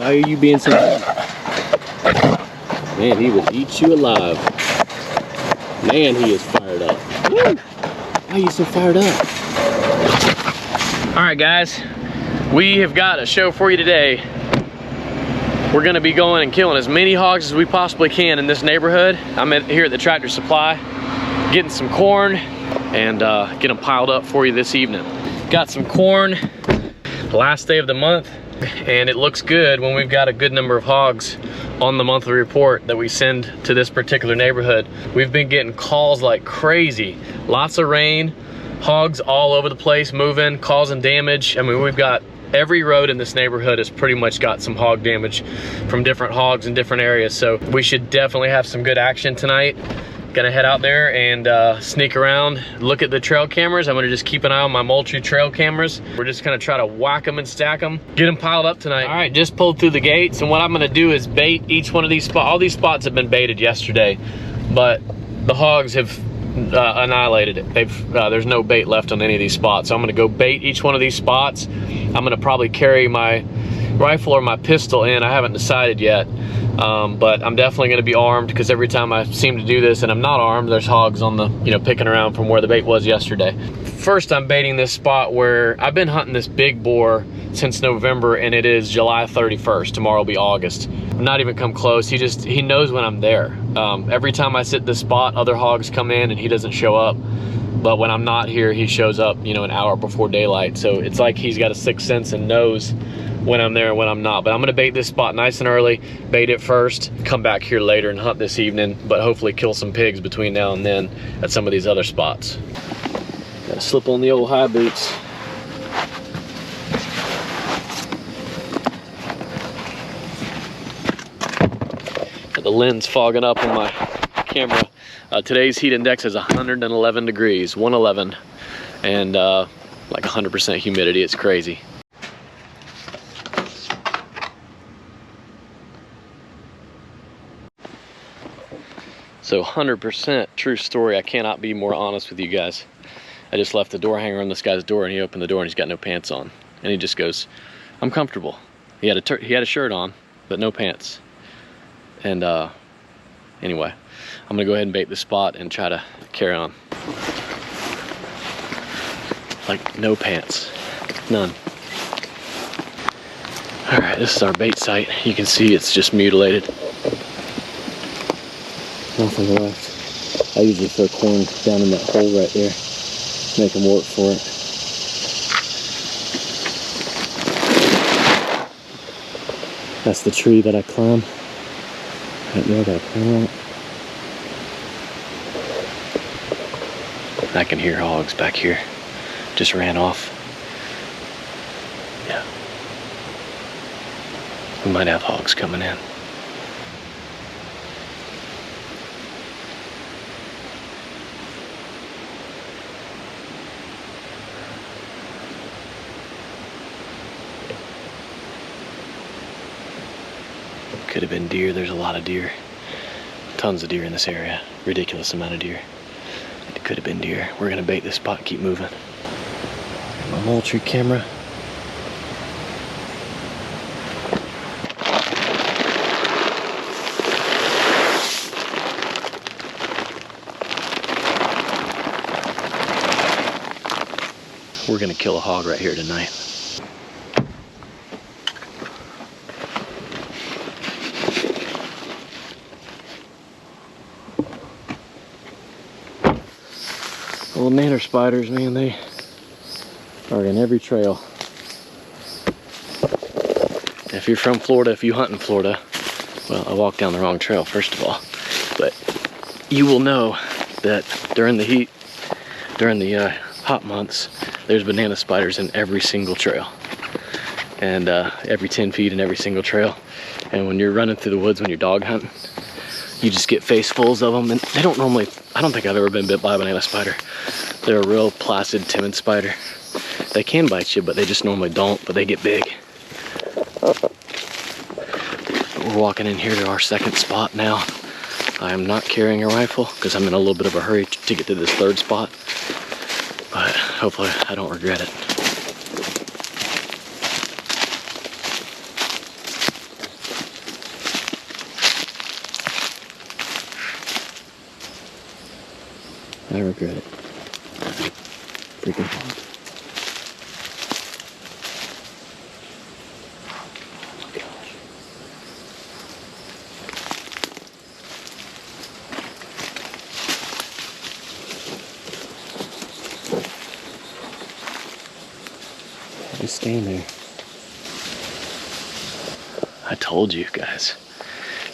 Why are you being so... Man, he would eat you alive. Man, he is fired up. Woo! Why are you so fired up? All right, guys. We have got a show for you today. We're gonna be going and killing as many hogs as we possibly can in this neighborhood. I'm here at the Tractor Supply, getting some corn and get them piled up for you this evening. Got some corn, last day of the month, and it looks good when we've got a good number of hogs on the monthly report that we send to this particular neighborhood. We've been getting calls like crazy. Lots of rain, hogs all over the place moving, causing damage. I mean, we've got every road in this neighborhood has pretty much got some hog damage from different hogs in different areas. So we should definitely have some good action tonight. Gonna head out there and sneak around, look at the trail cameras. I'm gonna just keep an eye on my Moultrie trail cameras. We're just gonna try to whack them and stack them, get them piled up tonight. All right, just pulled through the gates, and what I'm gonna do is bait each one of these spots. All these spots have been baited yesterday, but the hogs have annihilated it. There's no bait left on any of these spots. So I'm gonna go bait each one of these spots. I'm gonna probably carry my rifle or my pistol in. I haven't decided yet. But I'm definitely going to be armed, because every time I seem to do this and I'm not armed, there's hogs on the, picking around from where the bait was yesterday. First, I'm baiting this spot where I've been hunting this big boar since November, and it is July 31st. Tomorrow will be August. I've not even come close. He knows when I'm there. Every time I sit this spot, other hogs come in and he doesn't show up. But when I'm not here, he shows up, an hour before daylight. So it's like he's got a sixth sense and knows when I'm there and when I'm not. But I'm gonna bait this spot nice and early, bait it first, come back here later and hunt this evening, but hopefully kill some pigs between now and then at some of these other spots. Gotta slip on the old high boots. Got the lens fogging up on my camera. Today's heat index is 111 degrees, 111, and like 100% humidity. It's crazy. So 100% true story. I cannot be more honest with you guys. I just left the door hanger on this guy's door, and he opened the door and he's got no pants on. And he just goes, I'm comfortable. He had a shirt on, but no pants. And anyway, I'm gonna go ahead and bait the spot and try to carry on. Like no pants, none. All right, this is our bait site. You can see it's just mutilated. Nothing left. I usually throw corn down in that hole right there, make them work for it. That's the tree that I climb. Right there, I gotta climb on it. I can hear hogs back here. Just ran off. Yeah. We might have hogs coming in. Could have been deer. There's a lot of deer. Tons of deer in this area. Ridiculous amount of deer. It could have been deer. We're gonna bait this spot and keep moving. My Moultrie camera. We're gonna kill a hog right here tonight. Little natter spiders, man, they are in every trail. If you're from Florida, if you hunt in Florida, well, I walked down the wrong trail, first of all, but you will know that during the heat, during the hot months, there's banana spiders in every single trail, and every 10 feet in every single trail. And when you're running through the woods, when you're dog hunting, you just get facefuls of them, and they don't normally, I don't think I've ever been bit by a banana spider. They're a real placid, timid spider. They can bite you, but they just normally don't, but they get big. We're walking in here to our second spot now. I am not carrying a rifle because I'm in a little bit of a hurry to get to this third spot, but hopefully I don't regret it. I regret it. Freaking hog. Oh my gosh. Just stand there. I told you guys,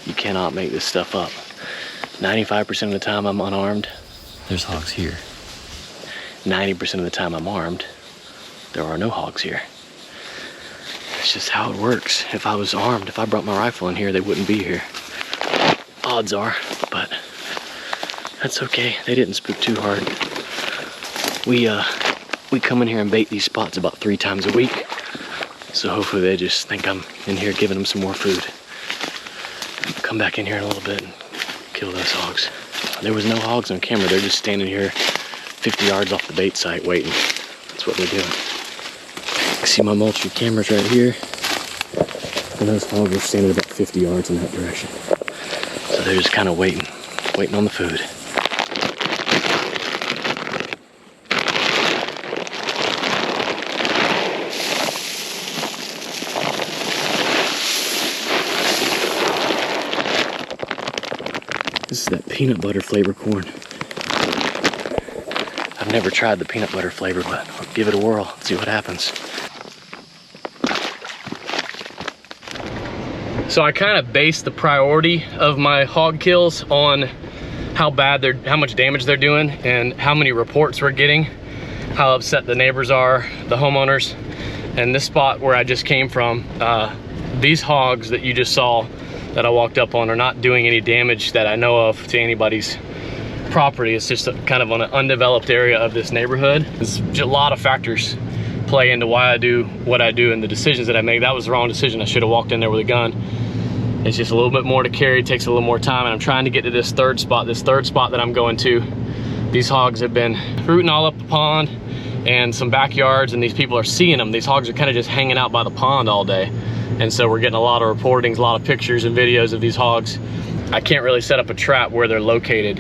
you cannot make this stuff up. 95% of the time I'm unarmed, there's hogs here. 90% of the time I'm armed, there are no hogs here. It's just how it works. If I was armed, if I brought my rifle in here, they wouldn't be here. Odds are, but that's okay. They didn't spook too hard. We come in here and bait these spots about 3 times a week. So hopefully they just think I'm in here giving them some more food. Come back in here in a little bit and kill those hogs. There was no hogs on camera. They're just standing here 50 yards off the bait site waiting. That's what they're doing. You see my Moultrie cameras right here. And those hogs are standing about 50 yards in that direction. So they're just kind of waiting on the food. This is that peanut butter flavor corn. I've never tried the peanut butter flavor, but I'll give it a whirl, see what happens. So I kind of base the priority of my hog kills on how much damage they're doing and how many reports we're getting, how upset the neighbors are, the homeowners. And this spot where I just came from, these hogs that you just saw that I walked up on are not doing any damage that I know of to anybody's property. It's just kind of on an undeveloped area of this neighborhood. There's a lot of factors play into why I do what I do and the decisions that I make. That was the wrong decision. I should have walked in there with a gun. It's just a little bit more to carry, it takes a little more time, and I'm trying to get to this third spot that I'm going to. These hogs have been rooting all up the pond and some backyards, and these people are seeing them. These hogs are kind of just hanging out by the pond all day. And so we're getting a lot of reportings, a lot of pictures and videos of these hogs. I can't really set up a trap where they're located.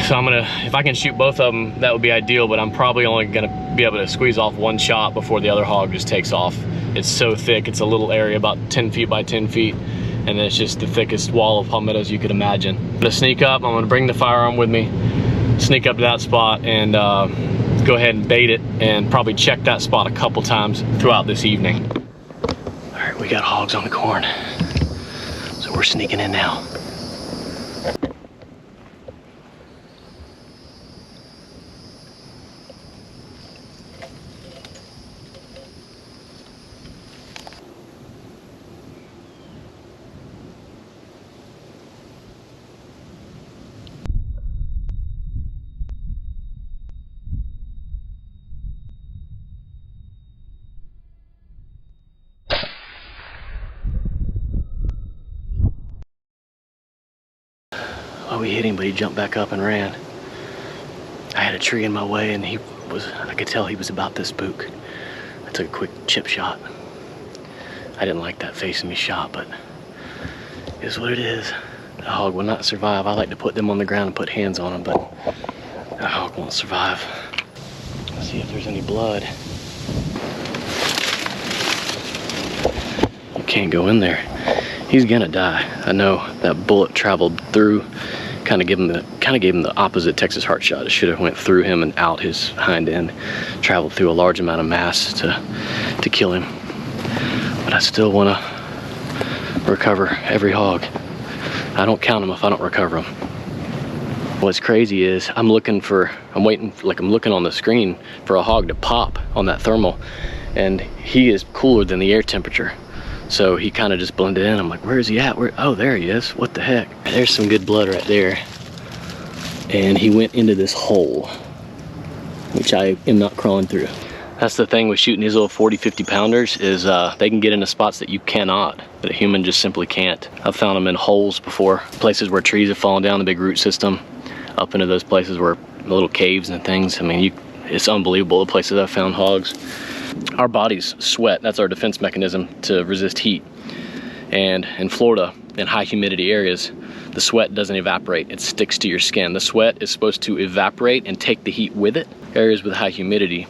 So if I can shoot both of them, that would be ideal, but I'm probably only gonna be able to squeeze off one shot before the other hog just takes off. It's so thick, it's a little area about 10 feet by 10 feet, and it's just the thickest wall of palmettos you could imagine. I'm gonna sneak up, I'm gonna bring the firearm with me, sneak up to that spot and go ahead and bait it and probably check that spot a couple times throughout this evening. All right, we got hogs on the corn, so we're sneaking in now. Oh, we hit him, but he jumped back up and ran. I had a tree in my way and I could tell he was about to spook. I took a quick chip shot. I didn't like that facing me shot, but it is what it is. The hog will not survive. I like to put them on the ground and put hands on them, but the hog won't survive. Let's see if there's any blood. You can't go in there. He's gonna die. I know that bullet traveled through, kind of gave him the opposite Texas heart shot. It should have went through him and out his hind end, traveled through a large amount of mass to kill him. But I still want to recover every hog. I don't count them if I don't recover them. What's crazy is I'm looking on the screen for a hog to pop on that thermal, and he is cooler than the air temperature. So he kind of just blended in. I'm like, where is he at? Oh, there he is. What the heck? There's some good blood right there. And he went into this hole, which I am not crawling through. That's the thing with shooting these little 40, 50 pounders is they can get into spots that you cannot, that a human just simply can't. I've found them in holes before, places where trees have fallen down the big root system, up into those places where little caves and things. I mean, it's unbelievable the places I've found hogs. Our bodies sweat, that's our defense mechanism to resist heat. And in Florida, in high humidity areas, the sweat doesn't evaporate, it sticks to your skin. The sweat is supposed to evaporate and take the heat with it. Areas with high humidity,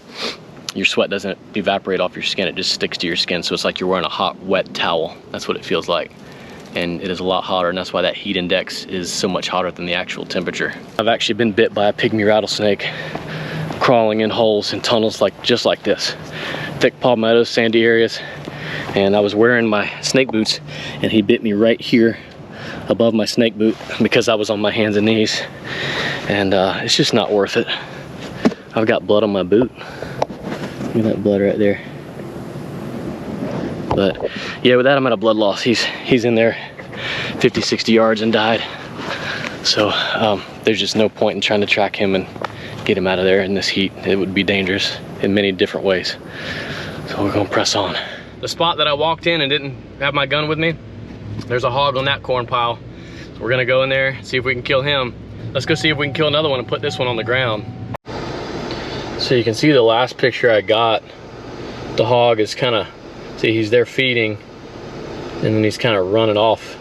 your sweat doesn't evaporate off your skin, it just sticks to your skin. So it's like you're wearing a hot, wet towel. That's what it feels like. And it is a lot hotter, and that's why that heat index is so much hotter than the actual temperature. I've actually been bit by a pygmy rattlesnake crawling in holes and tunnels just like this. Thick palmettos, sandy areas. And I was wearing my snake boots and he bit me right here above my snake boot because I was on my hands and knees. And it's just not worth it. I've got blood on my boot. Look at that blood right there. But yeah, with that I'm at a blood loss. He's in there 50, 60 yards and died. So there's just no point in trying to track him and get him out of there in this heat. It would be dangerous in many different ways. So we're gonna press on. The spot that I walked in and didn't have my gun with me, there's a hog on that corn pile. So we're gonna go in there, see if we can kill him. Let's go see if we can kill another one and put this one on the ground. So you can see the last picture I got, the hog is kind of, see, he's there feeding and then he's kind of running off.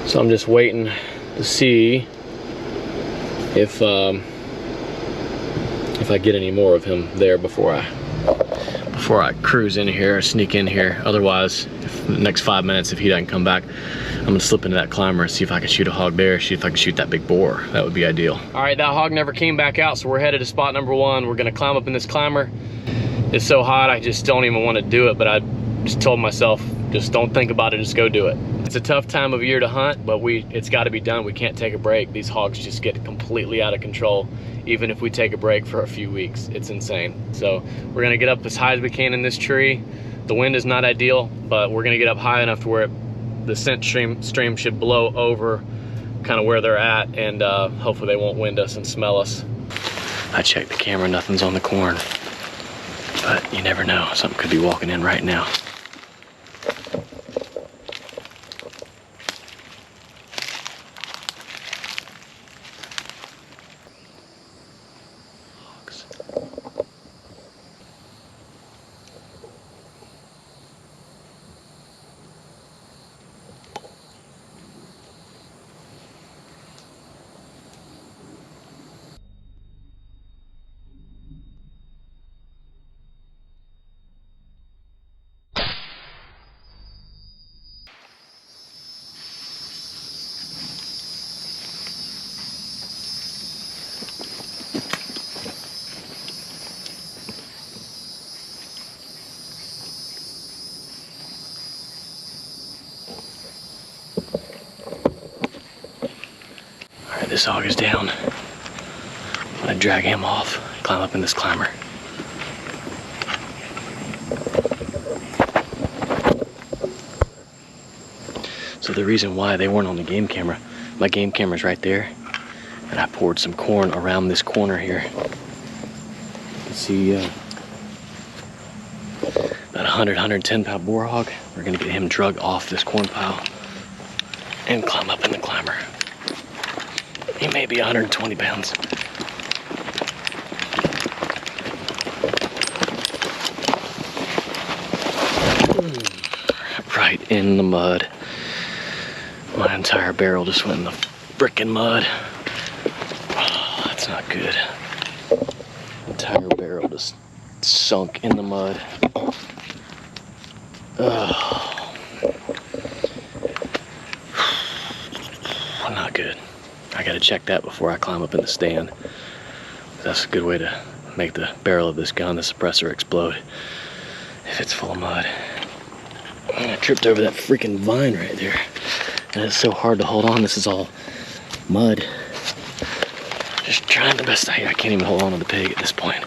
So I'm just waiting to see if I get any more of him there before I cruise in here or sneak in here. Otherwise, if the next 5 minutes, if he doesn't come back, I'm gonna slip into that climber and see if I can shoot a hog there, see if I can shoot that big boar. That would be ideal. All right, that hog never came back out, so we're headed to spot number 1. We're gonna climb up in this climber. It's so hot, I just don't even want to do it, but I just told myself, just don't think about it, just go do it. It's a tough time of year to hunt, but it's got to be done. We can't take a break. These hogs just get completely out of control. Even if we take a break for a few weeks, it's insane. So we're gonna get up as high as we can in this tree. The wind is not ideal, but we're gonna get up high enough to where the scent stream should blow over kind of where they're at, and hopefully they won't wind us and smell us. I checked the camera, nothing's on the corn, but you never know. Something could be walking in right now. This hog is down. I'm gonna drag him off, climb up in this climber. So the reason why they weren't on the game camera, my game camera's right there, and I poured some corn around this corner here. You can see about 100, 110 pound boar hog. We're gonna get him drug off this corn pile and climb up in the climber. He may be 120 pounds. Right in the mud. My entire barrel just went in the frickin' mud. Oh, that's not good. Entire barrel just sunk in the mud. Oh. Not good. I gotta check that before I climb up in the stand. That's a good way to make the barrel of this gun, the suppressor, explode if it's full of mud. And I tripped over that freaking vine right there. And it's so hard to hold on. This is all mud. Just trying the best I can't even hold on to the pig at this point.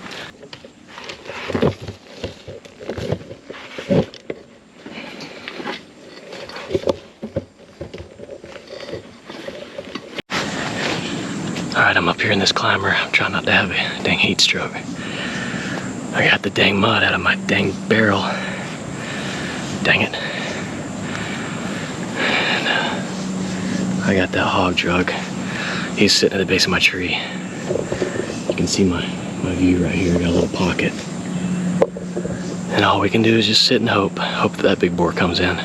Alright, I'm up here in this climber. I'm trying not to have a dang heat stroke. I got the dang mud out of my dang barrel. Dang it. And, I got that hog drug. He's sitting at the base of my tree. You can see my view right here. Got a little pocket. And all we can do is just sit and hope that that big boar comes in.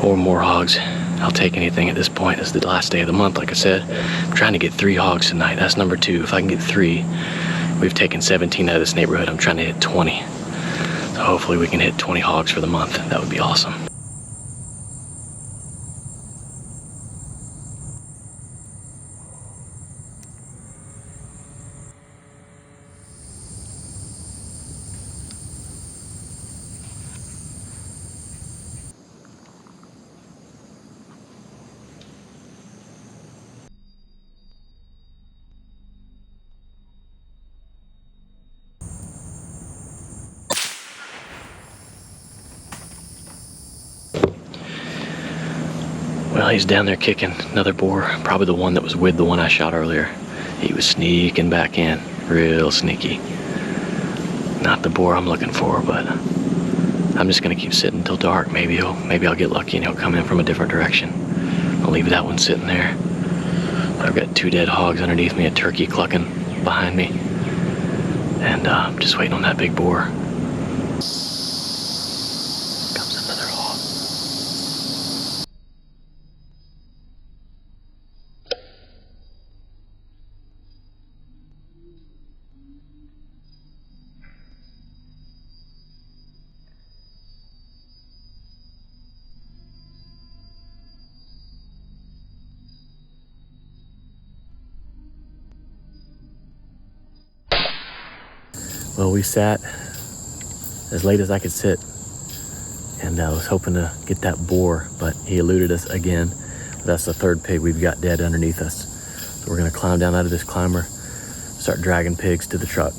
or more hogs. I'll take anything at this point. It's the last day of the month, like I said. I'm trying to get 3 hogs tonight. That's number 2. If I can get 3, we've taken 17 out of this neighborhood. I'm trying to hit 20. So hopefully we can hit 20 hogs for the month. That would be awesome. Well, he's down there kicking another boar, probably the one that was with the one I shot earlier. He was sneaking back in, real sneaky. Not the boar I'm looking for, but I'm just gonna keep sitting until dark. Maybe I'll get lucky and he'll come in from a different direction. I'll leave that one sitting there. I've got 2 dead hogs underneath me, a turkey clucking behind me, and I'm just waiting on that big boar. Comes another hog. Well, we sat as late as I could sit, and I was hoping to get that boar, but he eluded us again. That's the 3rd pig we've got dead underneath us. So we're gonna climb down out of this climber, start dragging pigs to the truck.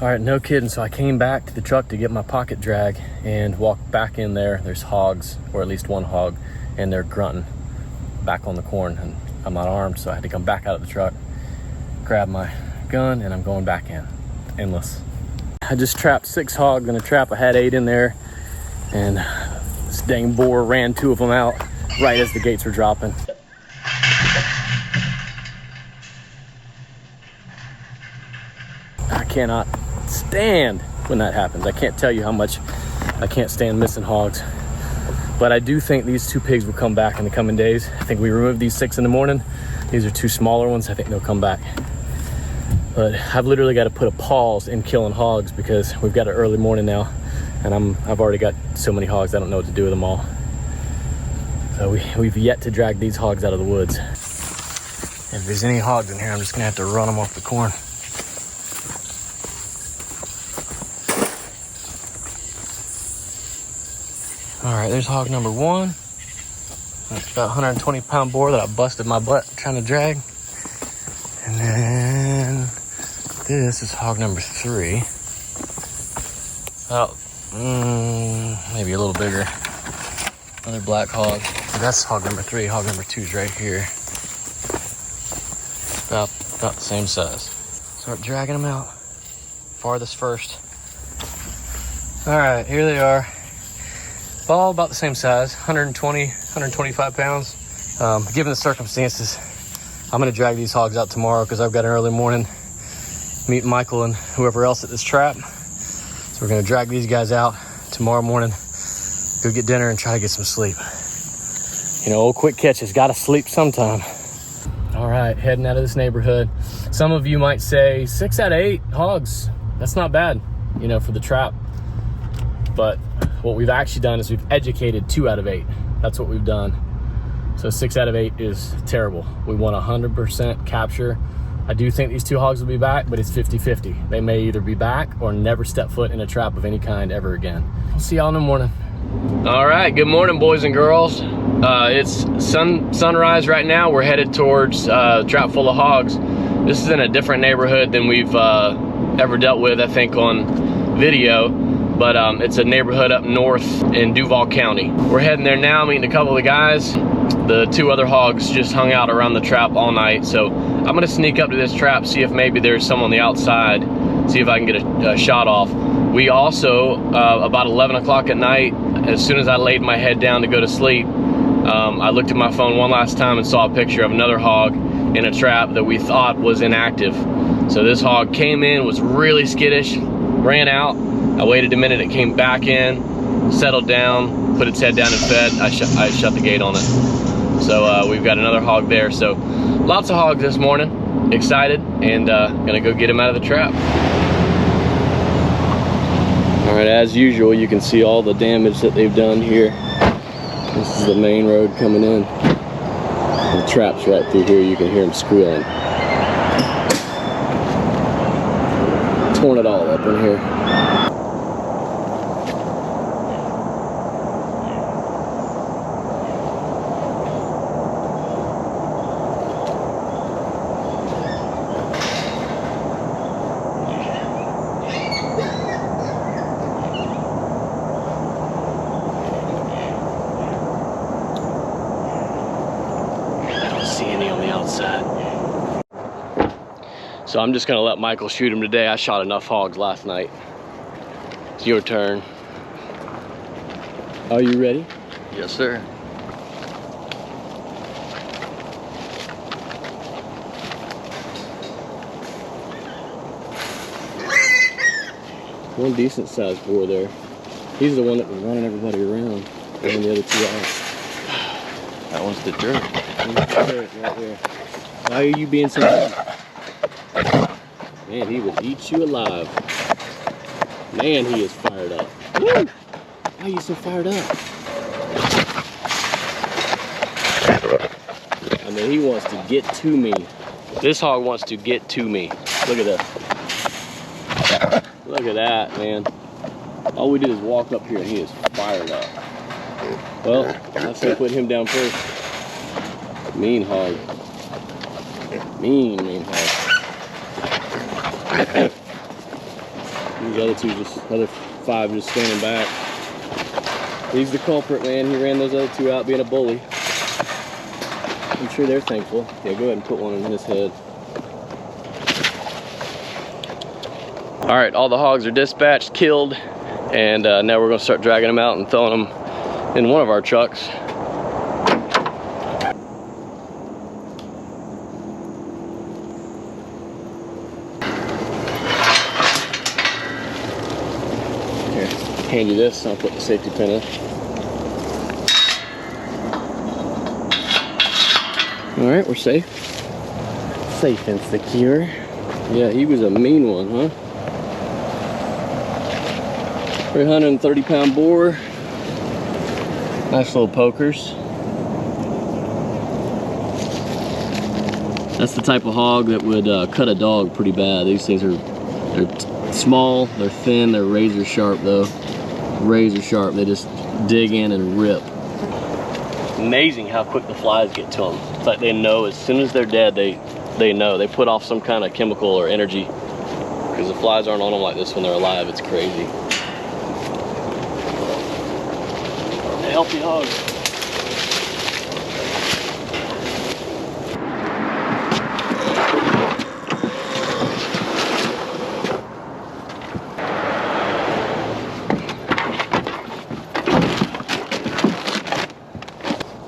All right, no kidding. So I came back to the truck to get my pocket drag and walked back in there. There's hogs, or at least one hog, and they're grunting back on the corn, and I'm not armed, so I had to come back out of the truck, grab my gun, and I'm going back in. Endless. I just trapped 6 hogs in a trap. I had 8 in there, and this dang boar ran 2 of them out right as the gates were dropping. I cannot stand when that happens. I can't tell you how much I can't stand missing hogs. But I do think these 2 pigs will come back in the coming days. I think we removed these 6 in the morning. These are 2 smaller ones. I think they'll come back. But I've literally got to put a pause in killing hogs because we've got an early morning now, and I've already got so many hogs, I don't know what to do with them all. So we've yet to drag these hogs out of the woods. If there's any hogs in here, I'm just gonna have to run them off the corn. All right, there's hog number 1. That's about 120-pound boar that I busted my butt trying to drag. And then this is hog number 3. About maybe a little bigger. Another black hog. That's hog number 3. Hog number 2 is right here. About the same size. Start dragging them out. Farthest first. All right, here they are. All about the same size, 120, 125 pounds. Given the circumstances, I'm gonna drag these hogs out tomorrow because I've got an early morning meet Michael and whoever else at this trap. So we're gonna drag these guys out tomorrow morning, go get dinner and try to get some sleep. You know, old quick catch has gotta sleep sometime. All right, heading out of this neighborhood. Some of you might say 6 out of 8 hogs, that's not bad, you know, for the trap. But what we've actually done is we've educated 2 out of 8. That's what we've done. So 6 out of 8 is terrible. We want 100% capture. I do think these 2 hogs will be back, but it's 50-50. They may either be back or never step foot in a trap of any kind ever again. We'll see y'all in the morning. All right, good morning, boys and girls. It's sunrise right now. We're headed towards a trap full of hogs. This is in a different neighborhood than we've ever dealt with, I think, on video. But it's a neighborhood up north in Duval County. We're heading there now, meeting a couple of the guys. The 2 other hogs just hung out around the trap all night. So I'm gonna sneak up to this trap, see if maybe there's some on the outside, see if I can get a shot off. We also, about 11 o'clock at night, as soon as I laid my head down to go to sleep, I looked at my phone one last time and saw a picture of another hog in a trap that we thought was inactive. So this hog came in, was really skittish, ran out. I waited a minute, it came back in, settled down, put its head down and fed, I shut the gate on it. So we've got another hog there. So lots of hogs this morning. Excited, and gonna go get him out of the trap. All right, as usual, you can see all the damage that they've done here. This is the main road coming in. The trap's right through here. You can hear them squealing. Torn it all up in here. So I'm just gonna let Michael shoot him today. I shot enough hogs last night. It's your turn. Are you ready? Yes, sir. One decent sized boar there. He's the one that was running everybody around, and the other two out. That one's the jerk. Right there. Why are you being so bad? Man, he would eat you alive. Man, he is fired up. Woo! Why are you so fired up? I mean, he wants to get to me. This hog wants to get to me. Look at this. Look at that, man. All we did is walk up here and he is fired up. Well, let's put him down first. Mean hog. Mean hog. These other two, other five just standing back. He's the culprit, man. He ran those other two out being a bully. I'm sure they're thankful. Yeah, go ahead and put one in his head. All right, all the hogs are dispatched, killed, and now we're gonna start dragging them out and throwing them in one of our trucks. Hand you this, and I'll put the safety pin in. All right, we're safe. Safe and secure. Yeah, he was a mean one, huh? 330-pound boar. Nice little pokers. That's the type of hog that would cut a dog pretty bad. These things they're small, they're thin, they're razor sharp though. Razor sharp, they just dig in and rip. Amazing how quick the flies get to them. It's like they know as soon as they're dead, they know. They put off some kind of chemical or energy because the flies aren't on them like this when they're alive. It's crazy. A healthy hog.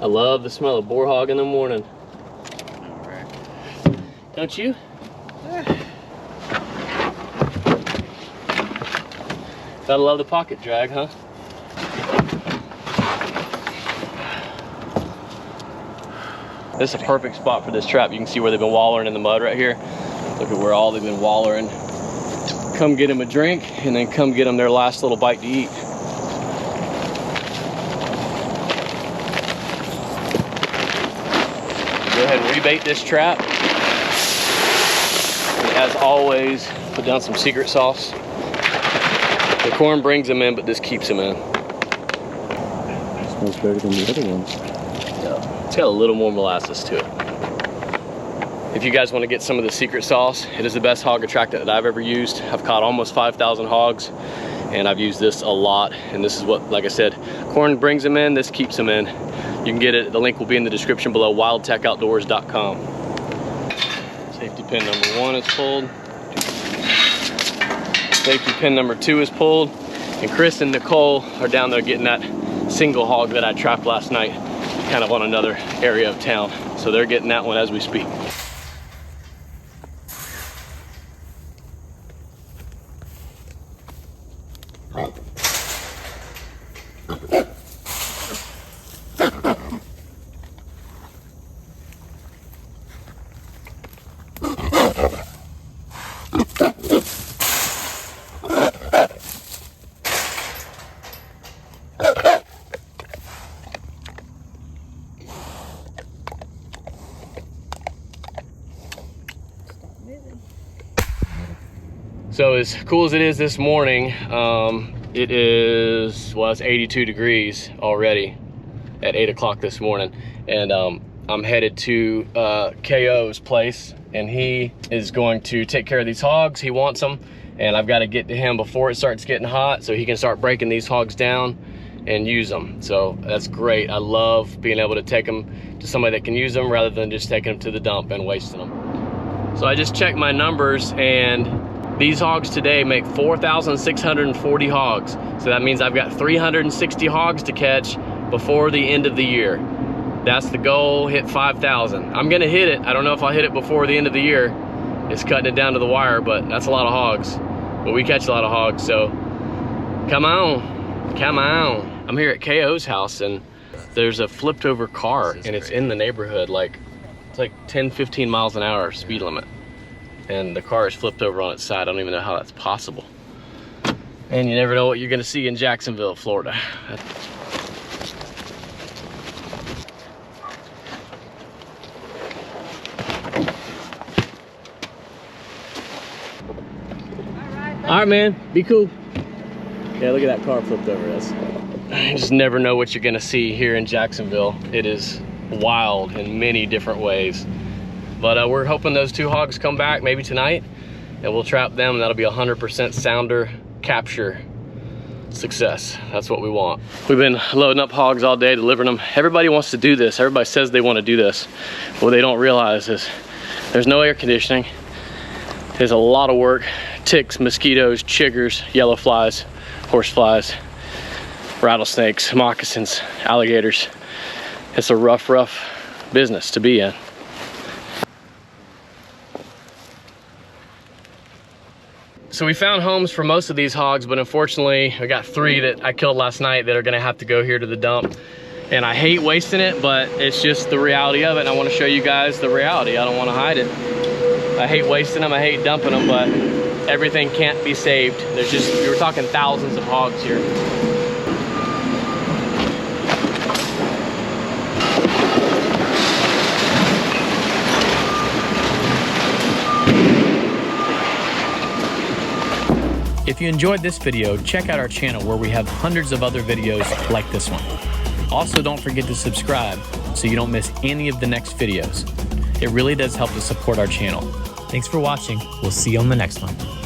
I love the smell of boar hog in the morning. Don't you? Gotta love the pocket drag, huh? This is a perfect spot for this trap. You can see where they've been wallering in the mud right here. Look at where all they've been wallering. Come get them a drink and then come get them their last little bite to eat. Go ahead and rebait this trap. And as always, put down some secret sauce. The corn brings them in, but this keeps them in. Smells better than the other ones. Yeah. It's got a little more molasses to it. If you guys want to get some of the secret sauce, it is the best hog attractant that I've ever used. I've caught almost 5,000 hogs, and I've used this a lot. And this is what, like I said, corn brings them in, this keeps them in. You can get it, the link will be in the description below, wildtechoutdoors.com. Safety pin number 1 is pulled. Safety pin number 2 is pulled. And Chris and Nicole are down there getting that single hog that I trapped last night, kind of on another area of town. So they're getting that one as we speak. So as cool as it is this morning, it is, well, it's 82 degrees already at 8 o'clock this morning. And I'm headed to KO's place, and he is going to take care of these hogs. He wants them, and I've got to get to him before it starts getting hot so he can start breaking these hogs down and use them. So that's great. I love being able to take them to somebody that can use them rather than just taking them to the dump and wasting them. So I just checked my numbers, and these hogs today make 4,640 hogs. So that means I've got 360 hogs to catch before the end of the year. That's the goal, hit 5,000. I'm gonna hit it. I don't know if I'll hit it before the end of the year. It's cutting it down to the wire, but that's a lot of hogs. But we catch a lot of hogs, so come on, come on. I'm here at KO's house, and there's a flipped over car, and it's in the neighborhood, it's like 10, 15 miles an hour speed limit. And the car is flipped over on its side. I don't even know how that's possible. And you never know what you're gonna see in Jacksonville, Florida. All right, man, be cool. Yeah, look at that car flipped over us. You just never know what you're gonna see here in Jacksonville. It is wild in many different ways. But we're hoping those two hogs come back maybe tonight, and we'll trap them, and that'll be 100% sounder capture success. That's what we want. We've been loading up hogs all day, delivering them. Everybody wants to do this. Everybody says they want to do this. What they don't realize is there's no air conditioning. There's a lot of work. Ticks, mosquitoes, chiggers, yellow flies, horse flies, rattlesnakes, moccasins, alligators. It's a rough business to be in. So we found homes for most of these hogs, but unfortunately I got 3 that I killed last night that are gonna have to go here to the dump. And I hate wasting it, but it's just the reality of it, and I wanna show you guys the reality. I don't wanna hide it. I hate wasting them, I hate dumping them, but everything can't be saved. There's just, we were talking thousands of hogs here. If you enjoyed this video, check out our channel where we have hundreds of other videos like this one. Also, don't forget to subscribe so you don't miss any of the next videos. It really does help to support our channel. Thanks for watching. We'll see you on the next one.